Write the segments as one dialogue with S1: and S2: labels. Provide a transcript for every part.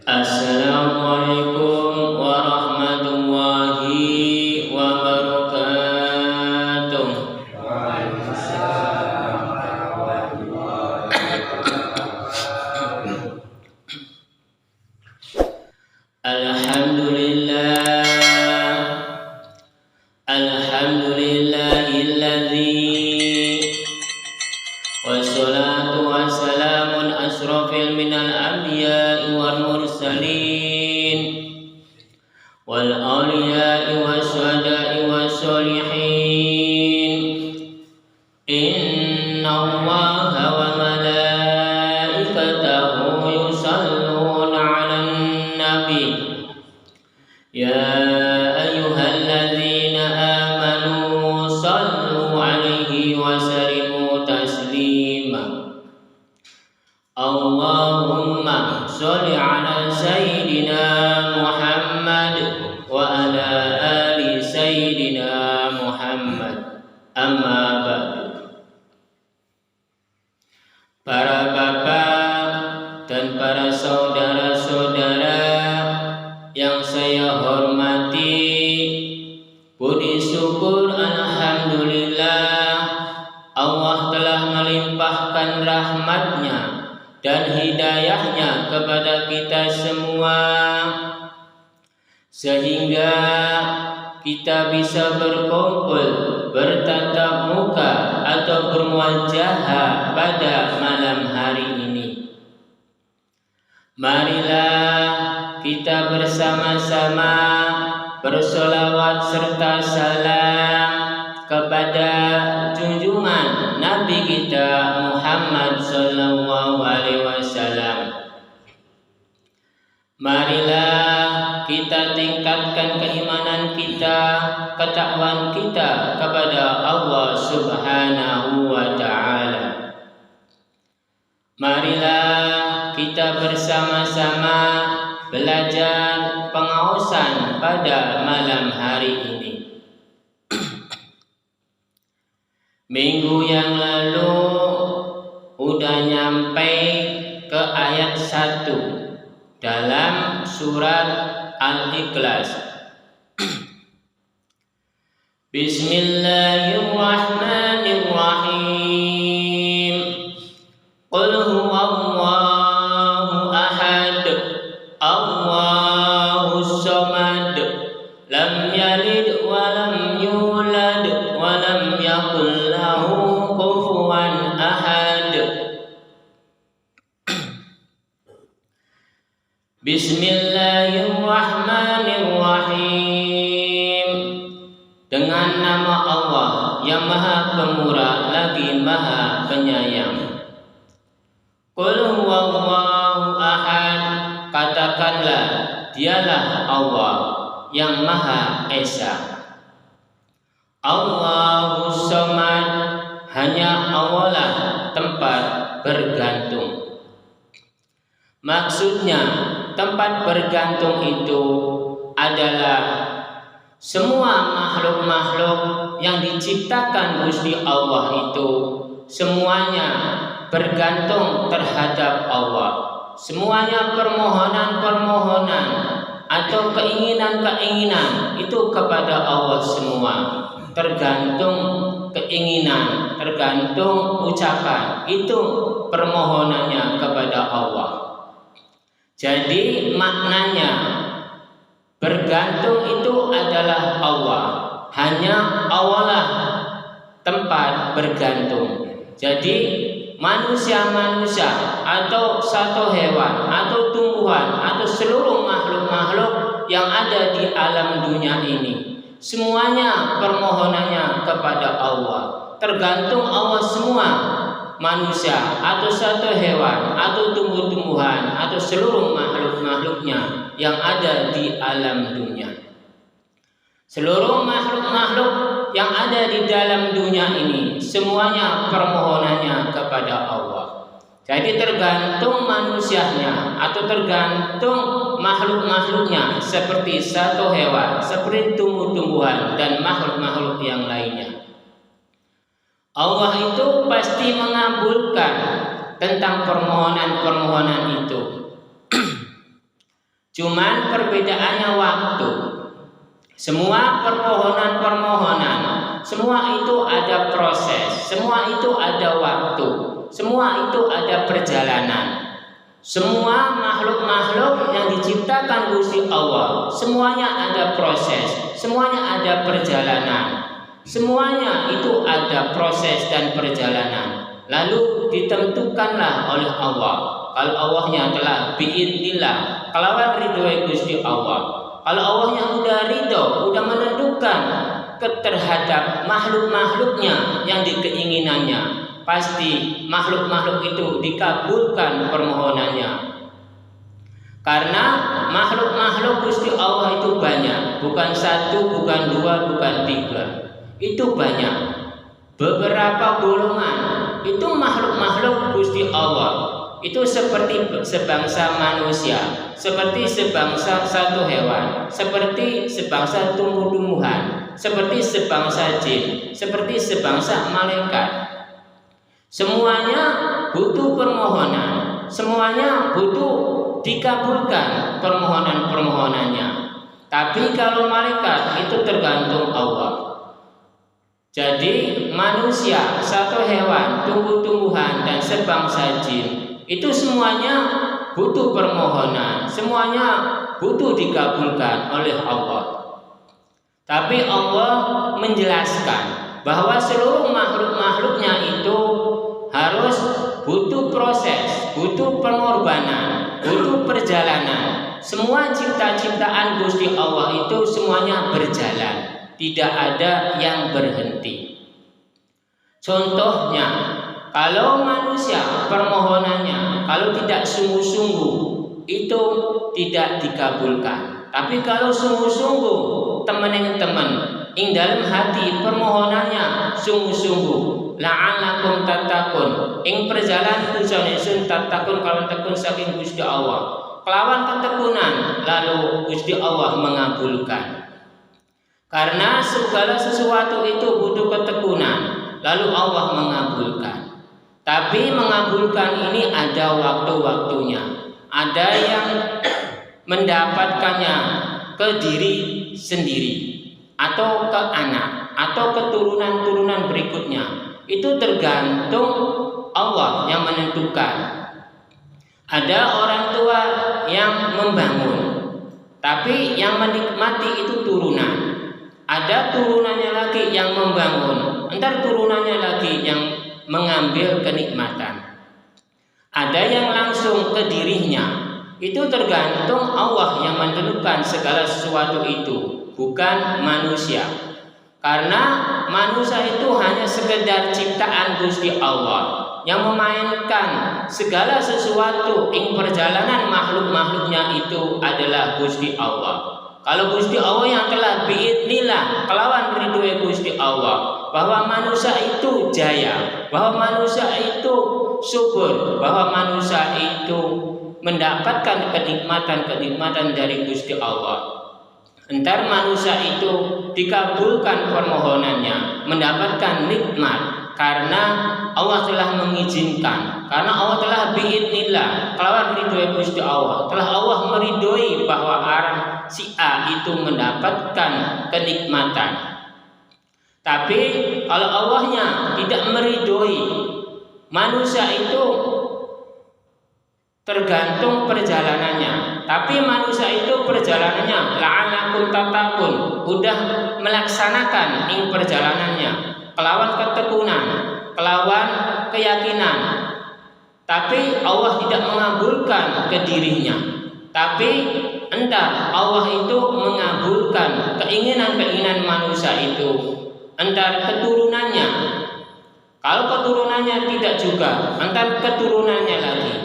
S1: Assalamualaikum warahmatullahi wabarakatuh.
S2: Waalaikumsalam warahmatullahi wabarakatuh.
S1: Alhamdulillah, alhamdulillahilladzi wassalatu wassalamun asrafil minal anbiya'i wal mursalin wal awliya'i wasyuhada'i wassolihin. Inna Allaha wa malaikatahu yusalluna 'alan nabi ya ayyuhalladzina amanu sallu 'alaihi wa sallimu taslima. Allahumma sholli 'ala sayyidina Muhammad wa ala ali sayyidina Muhammad. Amma ba'du. Para bapak dan para saudara-saudara yang saya hormati, puji syukur alhamdulillah Allah telah melimpahkan rahmatnya dan hidayahnya kepada kita semua sehingga kita bisa berkumpul, bertatap muka atau bermuajahah pada malam hari ini. Marilah kita bersama-sama bersolawat serta salam kepada junjungan Nabi kita Muhammad sallallahu alaihi wasallam. Marilah kita tingkatkan keimanan kita, ketakwaan kita kepada Allah Subhanahu wa taala. Marilah kita bersama-sama belajar pengaosan pada malam hari ini. Minggu yang lalu udah nyampe ke ayat 1 dalam surat Al-Ikhlas. Bismillahirrahmanirrahim. Qul huwallahu ahad, Allahus samad, lam yalid wa lam yulad wa lam yakul lahu kufuwan ahad. Bismillahirrahmanirrahim. Dengan nama Allah yang Maha Pemurah lagi Maha Penyayang. Qul huwallahu ahad, katakanlah dialah Allah yang Maha Esa. Allahus samad, hanya Allah lah tempat bergantung. Maksudnya tempat bergantung itu adalah semua makhluk-makhluk yang diciptakan Gusti Allah itu semuanya bergantung terhadap Allah. Semuanya permohonan-permohonan atau keinginan-keinginan itu kepada Allah semua. Tergantung keinginan, tergantung ucapan, itu permohonannya kepada Allah. Jadi maknanya bergantung itu adalah Allah. Hanya Allah lah tempat bergantung. Jadi manusia-manusia atau satu hewan atau tumbuhan atau seluruh makhluk-makhluk yang ada di alam dunia ini, semuanya permohonannya kepada Allah. Tergantung Allah semua. Manusia atau satu hewan atau tumbuh-tumbuhan atau seluruh makhluk-makhluknya yang ada di alam dunia. Seluruh makhluk-makhluk yang ada di dalam dunia ini semuanya permohonannya kepada Allah. Jadi tergantung manusianya atau tergantung makhluk-makhluknya seperti satu hewan, seperti tumbuh-tumbuhan dan makhluk-makhluk yang lainnya. Allah itu pasti mengabulkan tentang permohonan-permohonan itu. Cuman perbedaannya waktu. Semua permohonan-permohonan, semua itu ada proses, semua itu ada waktu, semua itu ada perjalanan. Semua makhluk-makhluk yang diciptakan Gusti Allah, semuanya ada proses, semuanya ada perjalanan. Semuanya itu ada proses dan perjalanan. Lalu ditentukanlah oleh Allah. Kalau Allahnya telah biidnillah, kelawan ridho Gusti Allah. Kalau Allahnya udah ridho, udah menentukan terhadap makhluk-makhluknya yang dikeinginannya, pasti makhluk-makhluk itu dikabulkan permohonannya. Karena makhluk-makhluk Gusti Allah itu banyak, bukan satu, bukan dua, bukan tiga. Itu banyak. Beberapa golongan itu makhluk-makhluk Gusti Allah. Itu seperti sebangsa manusia, seperti sebangsa satu hewan, seperti sebangsa tumbuh-tumbuhan, seperti sebangsa jin, seperti sebangsa malaikat. Semuanya butuh permohonan, semuanya butuh dikabulkan permohonan-permohonannya. Tapi kalau malaikat itu tergantung Allah. Jadi manusia, satu hewan, tumbuh-tumbuhan, dan sebangsa jin itu semuanya butuh permohonan, semuanya butuh dikabulkan oleh Allah. Tapi Allah menjelaskan bahwa seluruh makhluk-makhluknya itu harus butuh proses, butuh pengorbanan, butuh perjalanan. Semua cipta-ciptaan Gusti Allah itu semuanya berjalan, tidak ada yang berhenti. Contohnya, kalau manusia permohonannya kalau tidak sungguh-sungguh itu tidak dikabulkan. Tapi kalau sungguh-sungguh teman-teman ing dalam hati permohonannya sungguh-sungguh, la'allakum tattaqun, ing perjalanan kusanesun tattaqun kalawan tekun saking Gusti Allah. Kelawan ketekunan lalu Gusti Allah mengabulkan. Karena segala sesuatu itu butuh ketekunan, lalu Allah mengabulkan. Tapi mengabulkan ini ada waktu-waktunya. Ada yang mendapatkannya ke diri sendiri, atau ke anak, atau keturunan-turunan berikutnya. Itu tergantung Allah yang menentukan. Ada orang tua yang membangun, tapi yang menikmati itu turunan. Ada turunannya lagi yang membangun, entar turunannya lagi yang mengambil kenikmatan. Ada yang langsung ke dirinya. Itu tergantung Allah yang menentukan segala sesuatu itu, bukan manusia. Karena manusia itu hanya sekedar ciptaan Gusti Allah yang memainkan segala sesuatu ing perjalanan makhluk-makhluknya itu adalah Gusti Allah. Kalau Gusti Allah yang telah biidnillah kelawan ridho Gusti Allah bahwa manusia itu jaya, bahwa manusia itu subur, bahwa manusia itu mendapatkan kenikmatan-kenikmatan dari Gusti Allah. Entar manusia itu dikabulkan permohonannya, mendapatkan nikmat karena Allah telah mengizinkan, karena Allah telah biidnillah kelawan ridho Gusti Allah, telah Allah meridhoi bahwa orang si A itu mendapatkan kenikmatan. Tapi kalau Allahnya tidak meridhoi, manusia itu tergantung perjalanannya. Tapi manusia itu perjalanannya la'allakum tattaqun, udah melaksanakan ing perjalanannya kelawan ketekunan, kelawan keyakinan. Tapi Allah tidak mengabulkan ke dirinya. Tapi entah Allah itu mengabulkan keinginan-keinginan manusia itu, entah keturunannya. Kalau keturunannya tidak juga, entar keturunannya lagi.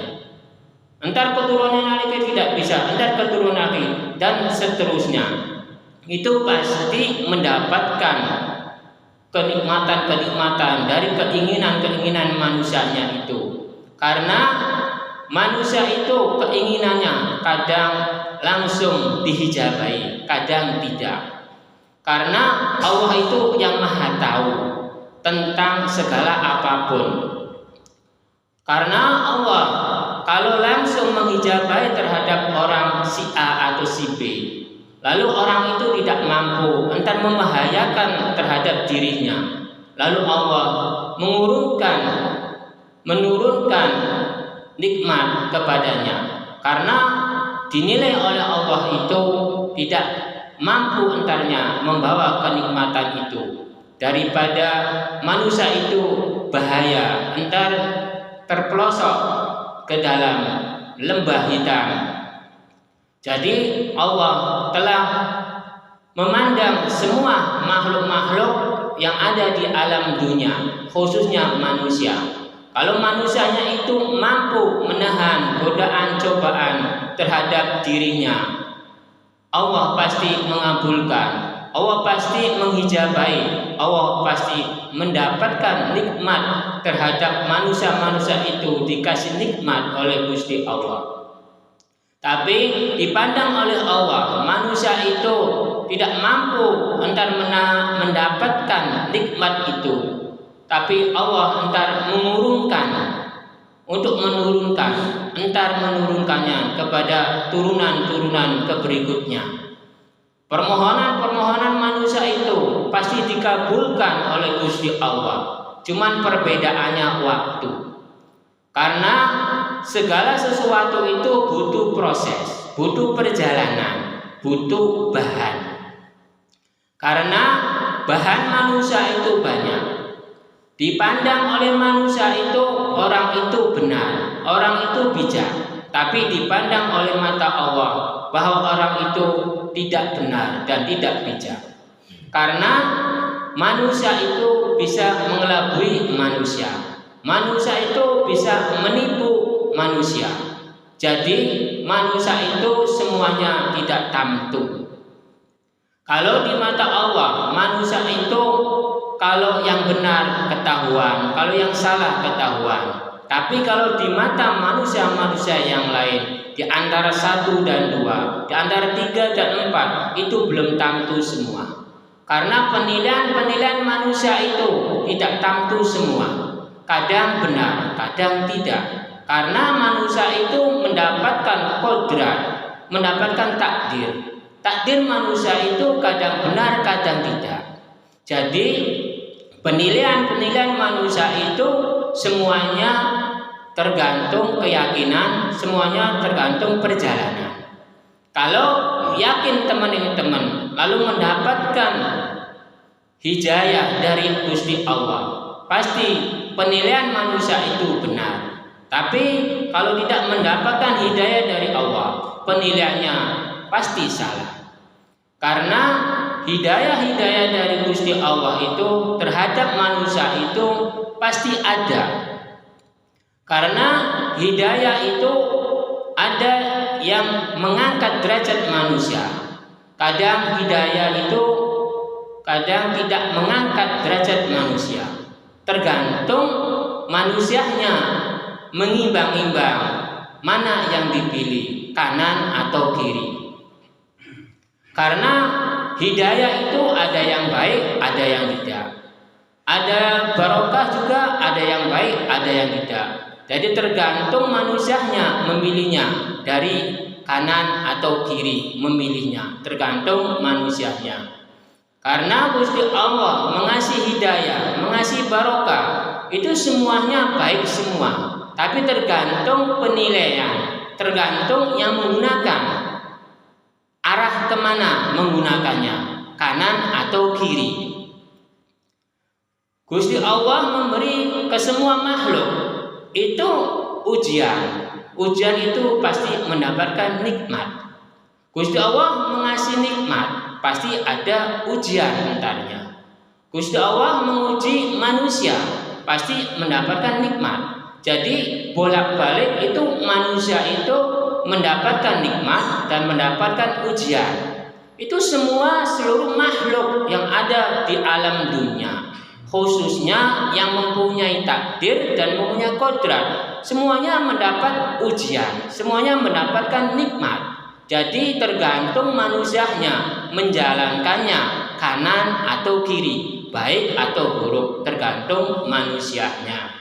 S1: Entar keturunannya lagi tidak bisa, entar keturunan lagi, dan seterusnya. Itu pasti mendapatkan kenikmatan-kenikmatan dari keinginan-keinginan manusianya itu. Karena manusia itu keinginannya kadang langsung dihijabai, kadang tidak. Karena Allah itu yang maha tahu tentang segala apapun. Karena Allah kalau langsung menghijabai terhadap orang si A atau si B, lalu orang itu tidak mampu, entar membahayakan terhadap dirinya, lalu Allah menurunkan nikmat kepadanya, karena dinilai oleh Allah itu tidak mampu entarnya membawa kenikmatan itu. Daripada manusia itu bahaya, entar terpelosok ke dalam lembah hitam. Jadi Allah telah memandang semua makhluk-makhluk yang ada di alam dunia, khususnya manusia. Kalau manusianya itu mampu menahan godaan cobaan terhadap dirinya, Allah pasti mengabulkan, Allah pasti menghijabai, Allah pasti mendapatkan nikmat terhadap manusia-manusia itu, dikasih nikmat oleh Gusti Allah. Tapi dipandang oleh Allah, manusia itu tidak mampu entar mendapatkan nikmat itu. Tapi Allah entar menurunkannya kepada turunan-turunan berikutnya. Permohonan-permohonan manusia itu pasti dikabulkan oleh Gusti Allah. Cuman perbedaannya waktu. Karena segala sesuatu itu butuh proses, butuh perjalanan, butuh bahan. Karena bahan manusia itu banyak. Dipandang oleh manusia itu orang itu benar, orang itu bijak. Tapi dipandang oleh mata Allah bahwa orang itu tidak benar dan tidak bijak. Karena manusia itu bisa mengelabui manusia. Manusia itu bisa menipu manusia. Jadi manusia itu semuanya tidak tamtu. Kalau di mata Allah, manusia itu kalau yang benar ketahuan, kalau yang salah ketahuan. Tapi kalau di mata manusia-manusia yang lain, di antara 1 dan 2, di antara 3 dan 4, itu belum tamtu semua. Karena penilaian manusia itu tidak tamtu semua. Kadang benar, kadang tidak. Karena manusia itu mendapatkan kodrat, mendapatkan takdir. Takdir manusia itu kadang benar, kadang tidak. Jadi penilaian manusia itu semuanya tergantung keyakinan, semuanya tergantung perjalanan. Kalau yakin teman-teman lalu mendapatkan hidayah dari Gusti Allah, pasti penilaian manusia itu benar. Tapi kalau tidak mendapatkan hidayah dari Allah, penilaiannya pasti salah. Karena hidayah dari Gusti Allah itu terhadap manusia itu pasti ada. Karena hidayah itu ada yang mengangkat derajat manusia. Kadang hidayah itu kadang tidak mengangkat derajat manusia. Tergantung manusianya mengimbang-imbang mana yang dipilih, kanan atau kiri. Karena hidayah itu ada yang baik, ada yang tidak. Ada barokah juga, ada yang baik, ada yang tidak. Jadi tergantung manusianya memilihnya dari kanan atau kiri, memilihnya tergantung manusianya. Karena Gusti Allah mengasih hidayah, mengasih barokah, itu semuanya baik semua. Tapi tergantung penilaian, tergantung yang menggunakan, arah kemana menggunakannya, kanan atau kiri. Gusti Allah memberi ke semua makhluk itu ujian. Ujian itu pasti mendapatkan nikmat. Gusti Allah mengasih nikmat, pasti ada ujian entarnya. Gusti Allah menguji manusia, pasti mendapatkan nikmat. Jadi bolak-balik itu manusia itu mendapatkan nikmat dan mendapatkan ujian. Itu semua seluruh makhluk yang ada di alam dunia, khususnya yang mempunyai takdir dan mempunyai kodrat, semuanya mendapat ujian, semuanya mendapatkan nikmat. Jadi tergantung manusianya menjalankannya kanan atau kiri, baik atau buruk, tergantung manusianya.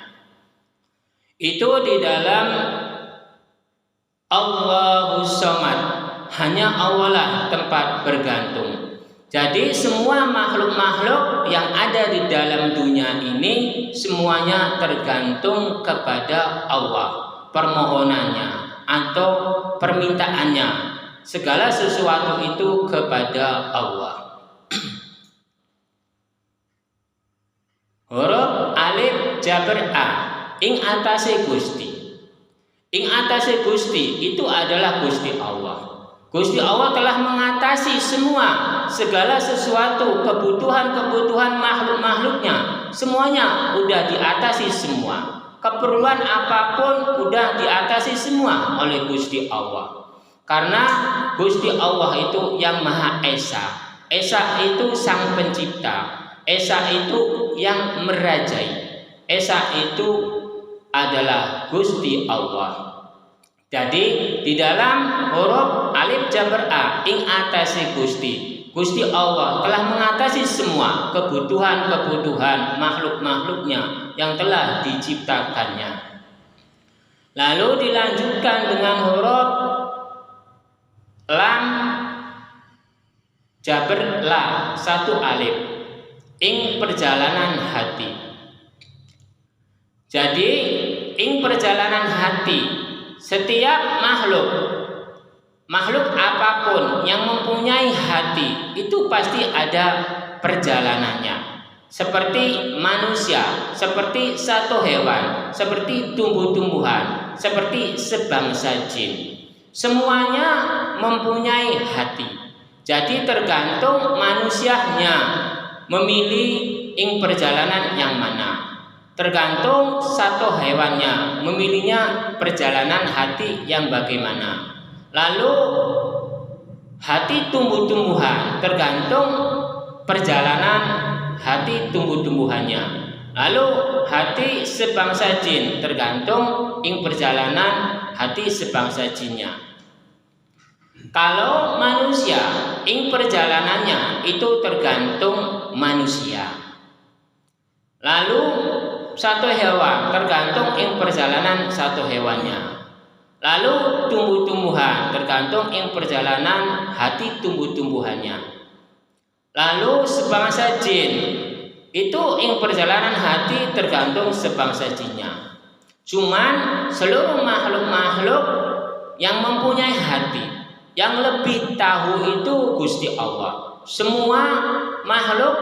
S1: Itu di dalam Allahus Somad, hanya Allah lah tempat bergantung. Jadi semua makhluk-makhluk yang ada di dalam dunia ini semuanya tergantung kepada Allah, permohonannya atau permintaannya, segala sesuatu itu kepada Allah. Huruf alif jaber a ing atase Gusti. Ing atase Gusti itu adalah Gusti Allah. Gusti Allah telah mengatasi semua segala sesuatu, kebutuhan-kebutuhan makhluk-makhluknya, semuanya udah diatasi semua. Keperluan apapun udah diatasi semua oleh Gusti Allah. Karena Gusti Allah itu yang Maha Esa. Esa itu Sang Pencipta. Esa itu yang merajai. Esa itu adalah Gusti Allah. Jadi di dalam huruf alif jaber a ing atase Gusti, Gusti Allah telah mengatasi semua kebutuhan-kebutuhan makhluk-makhluknya yang telah diciptakannya. Lalu dilanjutkan dengan huruf lam jaber la satu alif ing perjalanan hati. Jadi ing perjalanan hati, setiap makhluk apapun yang mempunyai hati itu pasti ada perjalanannya. Seperti manusia, seperti satu hewan, seperti tumbuh-tumbuhan, seperti sebangsa jin. Semuanya mempunyai hati. Jadi tergantung manusianya memilih ing perjalanan yang mana. Tergantung satu hewannya memilihnya perjalanan hati yang bagaimana. Lalu hati tumbuh-tumbuhan tergantung perjalanan hati tumbuh-tumbuhannya. Lalu hati sebangsa jin tergantung ing perjalanan hati sebangsa jinnya. Kalau manusia ing perjalanannya itu tergantung manusia. Lalu satu hewan tergantung ing perjalanan satu hewannya. Lalu tumbuh-tumbuhan tergantung ing perjalanan hati tumbuh-tumbuhannya. Lalu sebangsa jin itu ing perjalanan hati tergantung sebangsa jinnya. Cuman seluruh makhluk-makhluk yang mempunyai hati, yang lebih tahu itu Gusti Allah. Semua makhluk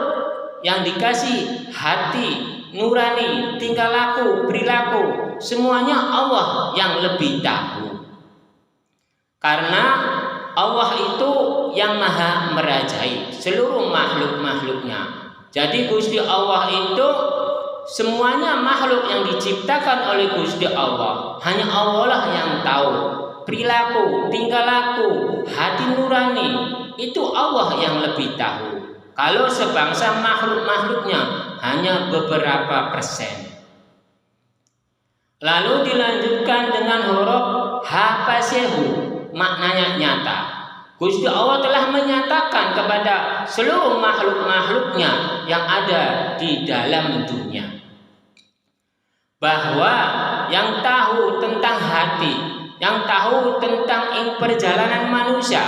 S1: yang dikasih hati nurani, tingkah laku, perilaku, semuanya Allah yang lebih tahu. Karena Allah itu yang maha merajai seluruh makhluk-makhluknya. Jadi Gusti Allah itu semuanya makhluk yang diciptakan oleh Gusti Allah, hanya Allah lah yang tahu perilaku, tingkah laku, hati nurani, itu Allah yang lebih tahu. Kalau sebangsa makhluk-makhluknya hanya beberapa persen. Lalu dilanjutkan dengan huruf hafasehu, maknanya nyata. Gusti Allah telah menyatakan kepada seluruh makhluk-makhluknya yang ada di dalam dunia bahwa yang tahu tentang hati, yang tahu tentang perjalanan manusia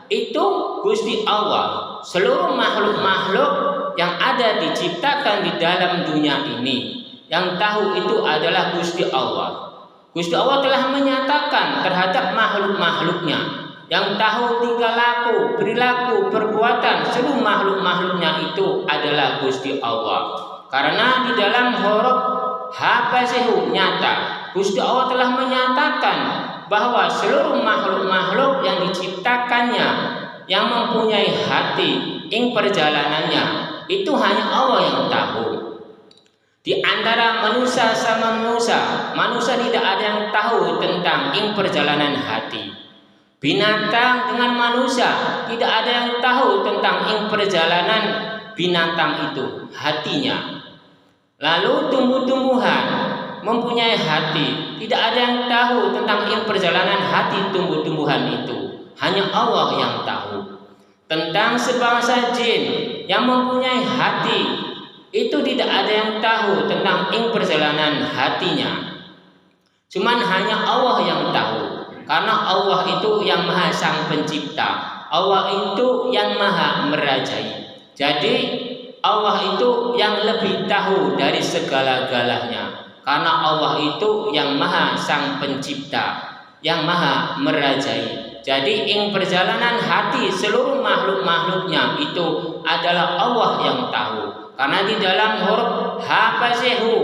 S1: itu Gusti Allah. Seluruh makhluk-makhluk yang ada diciptakan di dalam dunia ini, yang tahu itu adalah Gusti Allah. Gusti Allah telah menyatakan terhadap makhluk-makhluknya, yang tahu tingkah laku, perilaku, perbuatan seluruh makhluk-makhluknya itu adalah Gusti Allah. Karena di dalam huruf hafasehu nyata, Gusti Allah telah menyatakan bahwa seluruh makhluk-makhluk yang diciptakannya, yang mempunyai hati, ing perjalanannya, itu hanya Allah yang tahu. Di antara manusia sama manusia tidak ada yang tahu tentang ing perjalanan hati. Binatang dengan manusia tidak ada yang tahu tentang ing perjalanan binatang itu, hatinya. Lalu tumbuh-tumbuhan mempunyai hati, tidak ada yang tahu tentang ing perjalanan hati tumbuh-tumbuhan itu, hanya Allah yang tahu. Tentang sebangsa jin yang mempunyai hati, itu tidak ada yang tahu tentang ing perjalanan hatinya, cuman hanya Allah yang tahu. Karena Allah itu yang maha sang pencipta, Allah itu yang maha merajai. Jadi Allah itu yang lebih tahu dari segala-galanya. Karena Allah itu yang maha sang pencipta, yang maha merajai. Jadi ing perjalanan hati seluruh makhluk-makhluknya itu adalah Allah yang tahu. Karena di dalam huruf hafazehu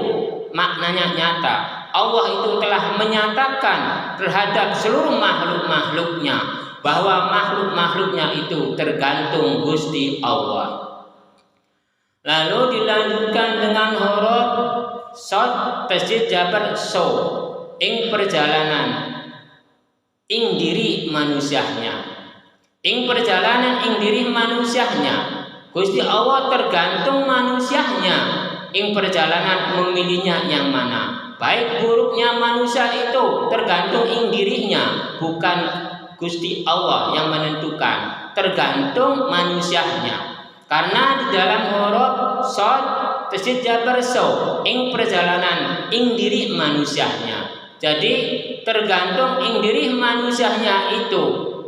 S1: maknanya nyata. Allah itu telah menyatakan terhadap seluruh makhluk-makhluknya bahwa makhluk-makhluknya itu tergantung Gusti Allah. Lalu dilanjutkan dengan huruf shad tasdid jabar so ing perjalanan ing diri manusianya. Ing perjalanan ing diri manusianya Gusti Allah tergantung manusianya. Ing perjalanan memilihnya yang mana. Baik buruknya manusia itu tergantung ing dirinya, bukan Gusti Allah yang menentukan, tergantung manusianya. Karena di dalam huruf shad tasdid jabar so ing perjalanan ing diri manusianya. Jadi tergantung ing diri manusianya itu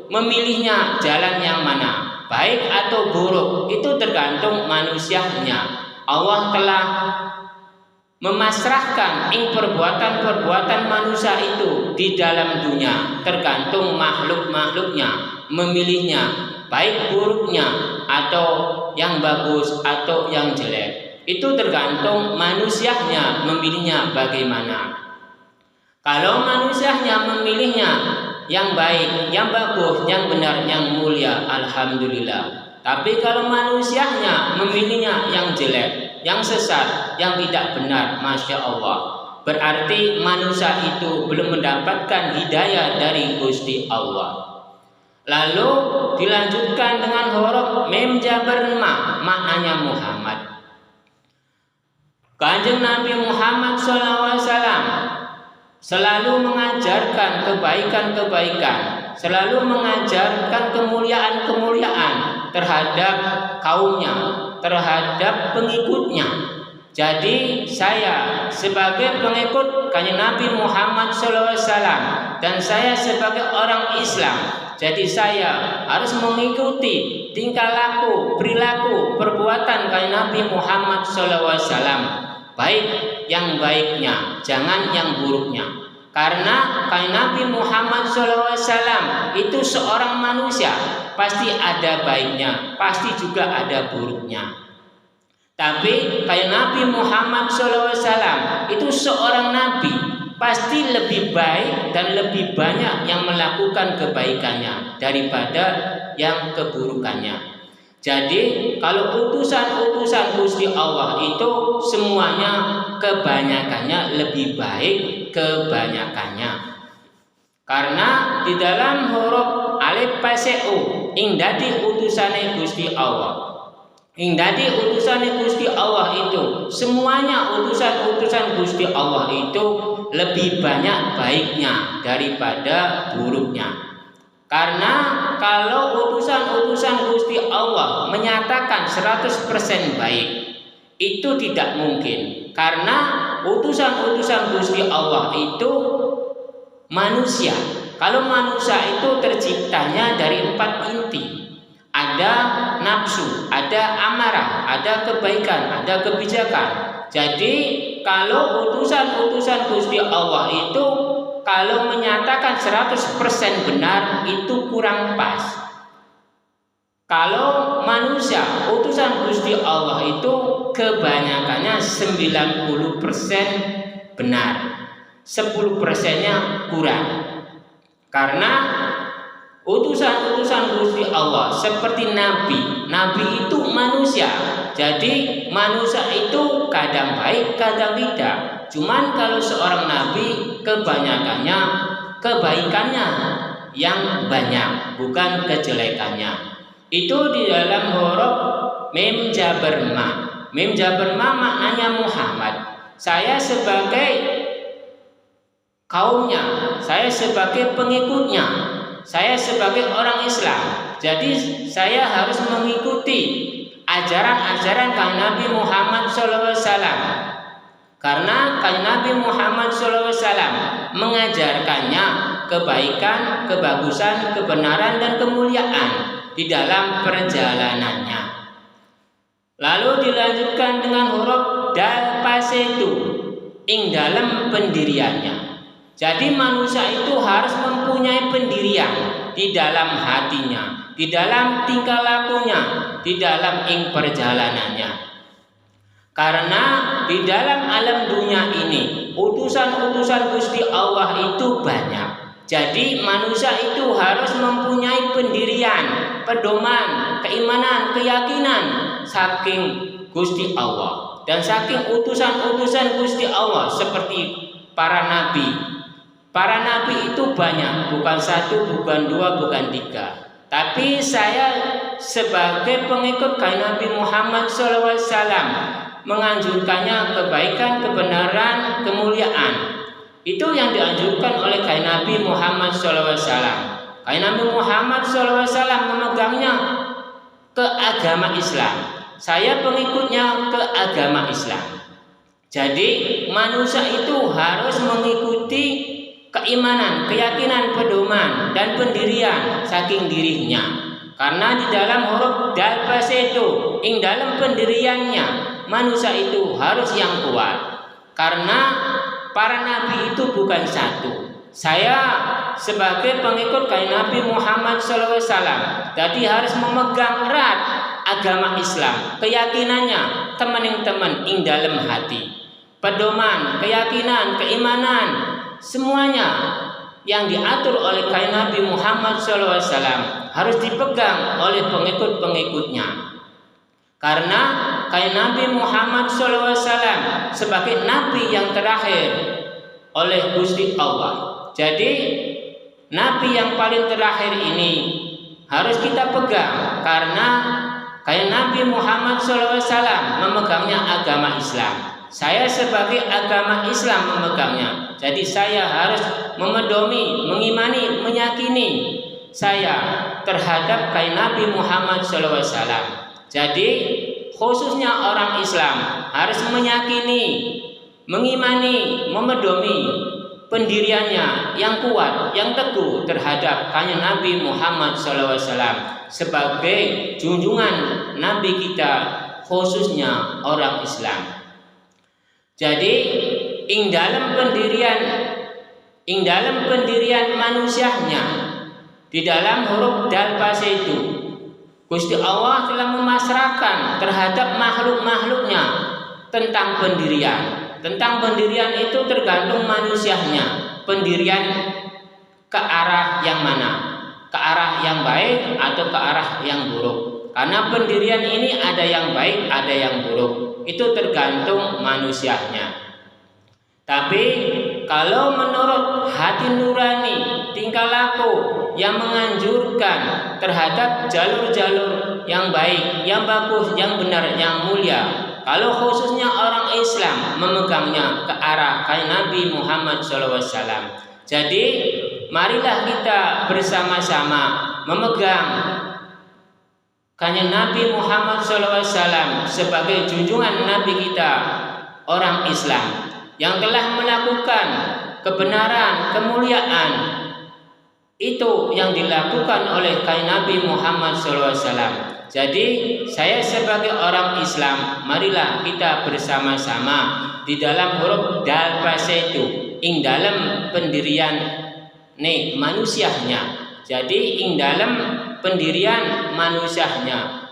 S1: memilihnya jalan yang mana, baik atau buruk, itu tergantung manusianya. Allah telah memasrahkan ing perbuatan-perbuatan manusia itu di dalam dunia, tergantung makhluk-makhluknya memilihnya, baik buruknya atau yang bagus atau yang jelek. Itu tergantung manusianya memilihnya bagaimana. Kalau manusianya memilihnya yang baik, yang bagus, yang benar, yang mulia, alhamdulillah. Tapi kalau manusianya memilihnya yang jelek, yang sesat, yang tidak benar, masya Allah, berarti manusia itu belum mendapatkan hidayah dari Gusti Allah. Lalu dilanjutkan dengan huruf mim jabar ma, maknanya Muhammad. Kanjeng Nabi Muhammad SAW selalu mengajarkan kebaikan-kebaikan, selalu mengajarkan kemuliaan-kemuliaan terhadap kaumnya, terhadap pengikutnya. Jadi saya sebagai pengikut Kanjeng Nabi Muhammad SAW dan saya sebagai orang Islam, jadi saya harus mengikuti tingkah laku, perilaku, perbuatan Kanjeng Nabi Muhammad SAW, baik yang baiknya, jangan yang buruknya. Karena Kanjeng Nabi Muhammad SAW itu seorang manusia, pasti ada baiknya, pasti juga ada buruknya. Tapi Kanjeng Nabi Muhammad SAW itu seorang nabi, pasti lebih baik dan lebih banyak yang melakukan kebaikannya daripada yang keburukannya. Jadi kalau utusan-utusan Gusti Allah itu semuanya kebanyakannya lebih baik kebanyakannya. Karena di dalam huruf alif paseu ing dadi utusane Gusti Allah. Ing dadi utusane Gusti Allah itu semuanya utusan-utusan Gusti Allah itu lebih banyak baiknya daripada buruknya. Karena kalau utusan-utusan Gusti Allah menyatakan 100% baik, itu tidak mungkin. Karena utusan-utusan Gusti Allah itu manusia. Kalau manusia itu terciptanya dari 4 inti. Ada nafsu, ada amarah, ada kebaikan, ada kebijakan. Jadi kalau utusan-utusan Gusti Allah itu kalau menyatakan 100% benar itu kurang pas. Kalau manusia, utusan Gusti Allah itu kebanyakannya 90% benar, 10%-nya kurang. Karena utusan-utusan Gusti Allah seperti Nabi, Nabi itu manusia. Jadi manusia itu kadang baik, kadang tidak. Cuman kalau seorang Nabi kebanyakannya kebaikannya yang banyak, bukan kejelekannya. Itu di dalam huruf mim jabar ma. Mim jabar ma maknanya Muhammad. Saya sebagai kaumnya, saya sebagai pengikutnya, saya sebagai orang Islam. Jadi saya harus mengikuti ajaran-ajaran Kanjeng Nabi Muhammad SAW. Karena Kanjeng Nabi Muhammad SAW mengajarkannya kebaikan, kebagusan, kebenaran dan kemuliaan di dalam perjalanannya. Lalu dilanjutkan dengan huruf dal pasetu ing dalam pendiriannya. Jadi manusia itu harus mempunyai pendirian di dalam hatinya, di dalam tingkah lakunya, di dalam ing perjalanannya. Karena di dalam alam dunia ini utusan-utusan Gusti Allah itu banyak. Jadi manusia itu harus mempunyai pendirian, pedoman, keimanan, keyakinan saking Gusti Allah dan saking utusan-utusan Gusti Allah seperti para nabi. Para nabi itu banyak, bukan satu, bukan dua, bukan tiga. Tapi saya sebagai pengikut kain Nabi Muhammad SAW menganjurkannya kebaikan, kebenaran, kemuliaan. Itu yang dianjurkan oleh kain Nabi Muhammad SAW. Kain Nabi Muhammad SAW memegangnya ke agama Islam. Saya pengikutnya ke agama Islam. Jadi manusia itu harus mengikuti keimanan, keyakinan, pedoman dan pendirian saking dirinya. Karena di dalam huruf dal pasetu ing dalam pendiriannya manusia itu harus yang kuat. Karena para nabi itu bukan satu. Saya sebagai pengikut kain Nabi Muhammad SAW jadi harus memegang erat agama Islam, keyakinannya teman-teman ing dalam hati. Pedoman, keyakinan, keimanan, semuanya yang diatur oleh kain Nabi Muhammad SAW harus dipegang oleh pengikut-pengikutnya. Karena kain Nabi Muhammad SAW sebagai Nabi yang terakhir oleh Gusti Allah. Jadi Nabi yang paling terakhir ini harus kita pegang karena kain Nabi Muhammad SAW memegangnya agama Islam. Saya sebagai agama Islam memegangnya. Jadi saya harus memedomi, mengimani, meyakini saya terhadap kain Nabi Muhammad SAW. Jadi khususnya orang Islam harus meyakini, mengimani, memedomi pendiriannya yang kuat, yang teguh terhadap kain Nabi Muhammad SAW sebagai junjungan Nabi kita, khususnya orang Islam. Jadi ing dalam pendirian manusianya di dalam huruf dal pasetu Gusti Allah telah memasrahkan terhadap makhluk-makhluknya tentang pendirian. Tentang pendirian itu tergantung manusianya. Pendirian ke arah yang mana? Ke arah yang baik atau ke arah yang buruk? Karena pendirian ini ada yang baik, ada yang buruk. Itu tergantung manusianya. Tapi kalau menurut hati nurani, tingkah laku yang menganjurkan terhadap jalur-jalur yang baik, yang bagus, yang benar, yang mulia, kalau khususnya orang Islam memegangnya ke arah kain Nabi Muhammad SAW. Jadi marilah kita bersama-sama memegang kain Nabi Muhammad SAW sebagai junjungan Nabi kita, orang Islam yang telah melakukan kebenaran, kemuliaan itu yang dilakukan oleh kain Nabi Muhammad SAW. Jadi saya sebagai orang Islam, marilah kita bersama-sama di dalam huruf dal pasetu ing dalam pendirian manusianya. Jadi ing dalam pendirian manusianya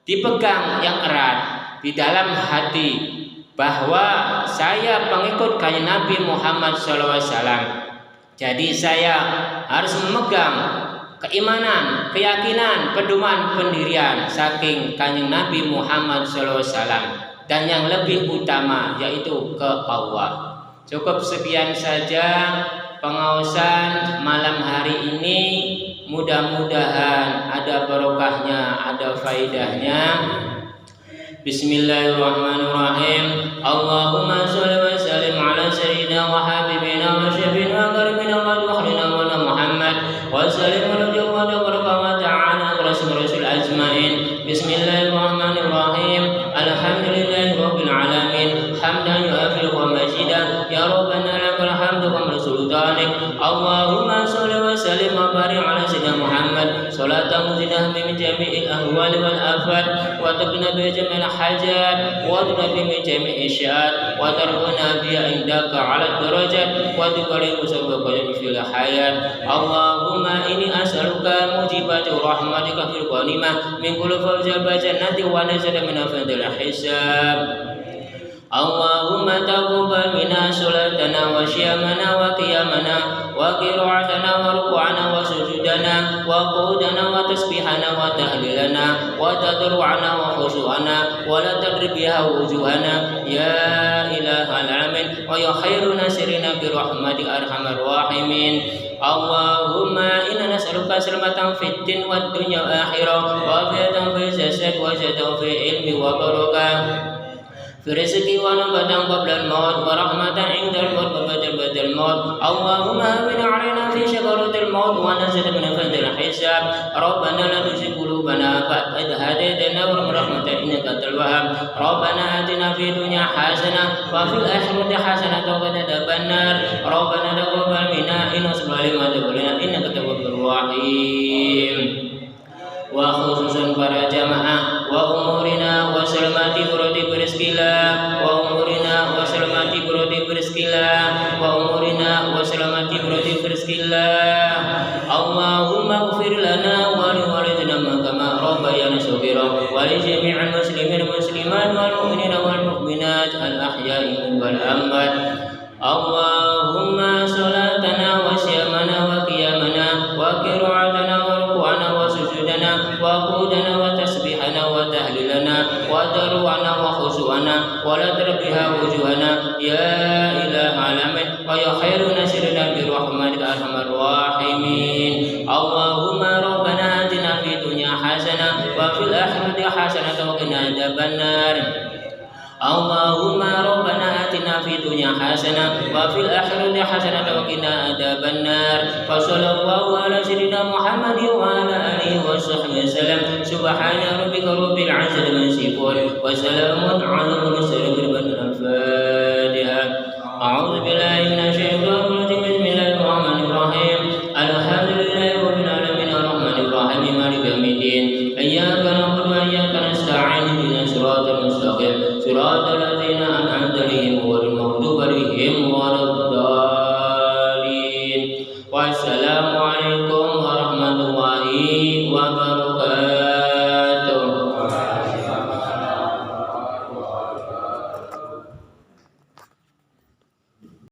S1: dipegang yang erat di dalam hati bahwa saya pengikut kain Nabi Muhammad SAW. Jadi saya harus memegang keimanan, keyakinan, pedoman pendirian saking kanjeng Nabi Muhammad SAW dan yang lebih utama yaitu ke Allah. Cukup sekian saja pengawasan malam hari ini. Mudah-mudahan ada barokahnya, ada faidahnya. Bismillahirrahmanirrahim. Allahumma sholli wa sallim ala sayyidina wa habibina wa syafiina wa qaribina wa tukhrina wa Muhammad wa sallim wa wa ta'ala rasul ajmain. Bismillahirrahmanirrahim. Alhamdulillahi rabbil alamin. Hamdan yu'afi wa majidan ya rabbana lakal hamdu wa sultanik. Allahumma ولا تمزنا من جميع الأهوال والآفات وتقنا بجميع الحاجات وتقنا من جميع الشهاد وترفعنا بها عندك على الدرجات وتكرم سببك في الحياة. اللهم إني أسألك موجبات رحمتك في الغنيمة من كل فوز بجنة ونزل من فضل الحساب. اللهم تقبل منا صلاتنا وصيامنا وقيامنا وقراءتنا وركوعنا وسجودنا وقعودنا وتسبيحنا وتهليلنا وتضرعنا وخشوعنا ولا تضرب بها وجوهنا يا إله العالمين ويا خير ناصرنا برحمتك أرحم الراحمين. اللهم إنا نسألك سلامة في الدين والدنيا والآخرة وعافية في الجسد وزيادة في العلم وبركة في رزق ونبات قبل الموت ورحمة عند الموت وبعد الموت. اللهم هون علينا في شجرة الموت ونزل من فضل الحساب. ربنا لا تزغ قلوبنا بعد إذ هديتنا وهب لنا رحمة إنك أنت الوهاب. ربنا آتنا في الدنيا حسنة وفي الآخرة حسنة وقنا عذاب النار. ربنا تقبل منا إنك لما تقبلنا إنك التواب الرحيم. وخصوصا para jamaah wa umurina wa salamati burati berizkillah wa umurina wa salamati burati berizkillah wa umurina wa salamati burati berizkillah. Allahumma ighfir lana wa li walidina kama rabbayana shaghira wa li jami'il muslimin muslimat wal mu'minina wal mu'minat al ahya'i wal amwat. Allahumma salatana wa siyamana wa qiyamana wa qira'atana wa ruku'ana wa sujudana wa qudana wa tasbihana wa tahlilana wa darwana wa khusu'ana wa la tarbiha wujuhana ya ilah alamin wa ya khairu nasirina bi rahmatika arhamar rahimin. Allahumma rabbana atina fid dunya hasanah wa fil akhirati hasanah wa qina adzabannar. Allahumma rabbana atina fid dunya hasanah wa fil akhirati hasanah wa qina adzabannar. Wa sallallahu ala sayyidina Muhammadin wa ala alihi wa sahbihi wasallam. Subhana rabbika rabbil izzati amma yasifun wa salamun ala mursalin walhamdulillahi al-Fatiha. A'udzu billahi minasy syaithanir rajim. Bismillahir rahmanir rahim. Alhamdulillahi rabbil alamin arrahmanir rahim maliki yaumiddin. Iyyaka na'budu wa iyyaka nasta'in ihdinas siratal mustaqim siratal ladzina an'amta 'alaihim ghairil maghdubi 'alaihim waladdallin. Wassalamu alaikum warahmatullahi wabarakatuh.